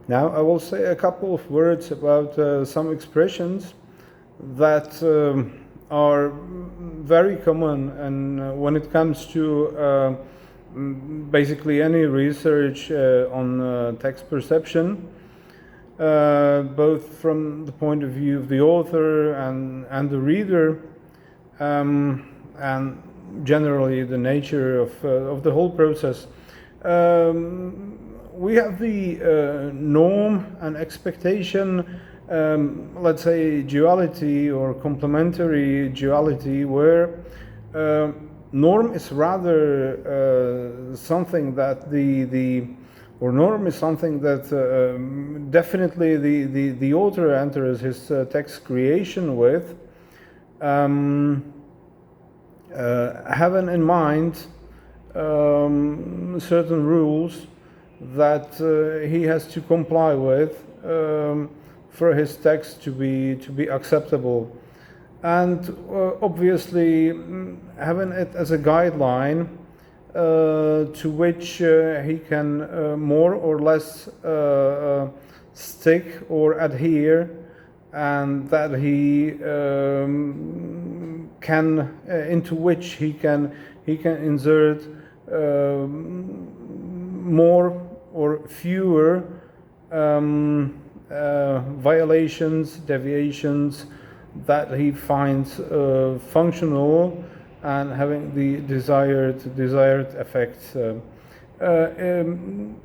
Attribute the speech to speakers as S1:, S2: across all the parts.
S1: Now I will say a couple of words about some expressions that are very common, and when it comes to basically any research on text perception, both from the point of view of the author and the reader, and generally the nature of the whole process. We have the norm and expectation, let's say duality or complementary duality, where norm is rather something that norm is something that definitely the author enters his text creation with, having in mind certain rules that he has to comply with for his text to be acceptable, and obviously having it as a guideline to which he can more or less stick or adhere, and that he can into which he can insert more or fewer violations, deviations that he finds functional and having the desired effects.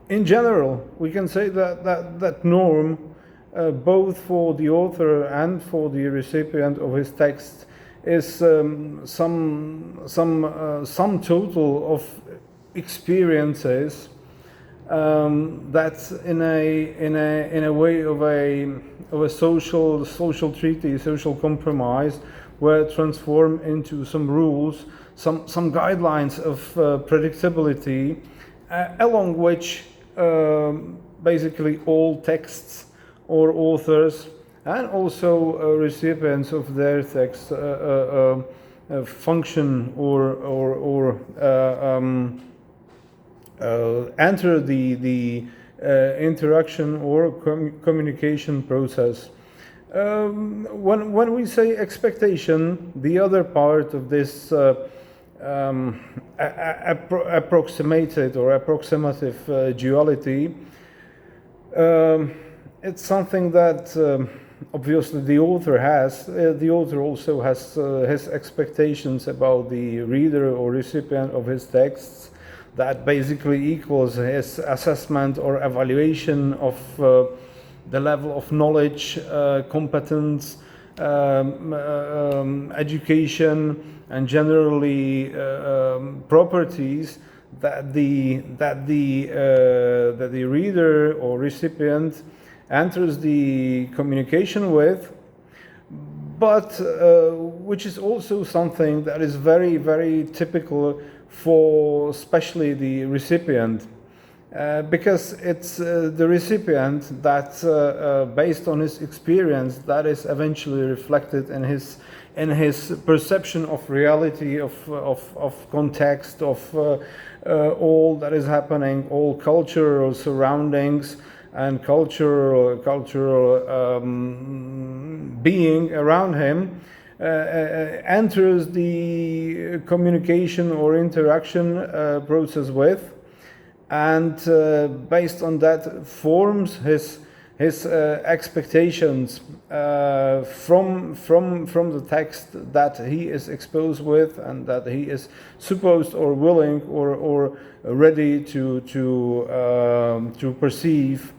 S1: In general, we can say that norm, both for the author and for the recipient of his text, is some total of experiences that's in a way of a social treaty, social compromise, where transform into some rules, some guidelines of predictability, along which basically all texts or authors and also recipients of their texts function or enter the interaction or communication process. When we say expectation, the other part of this approximated or approximative duality, it's something that obviously the author has. The author also has his expectations about the reader or recipient of his texts, that basically equals his assessment or evaluation of the level of knowledge, competence, education, and generally properties that the reader or recipient enters the communication with, but which is also something that is very, very typical for especially the recipient, because it's the recipient that, based on his experience, that is eventually reflected in his perception of reality, of context, of all that is happening, all cultural surroundings and cultural being around him, enters the communication or interaction process with, and based on that forms his expectations from the text that he is exposed with, and that he is supposed or willing or ready to perceive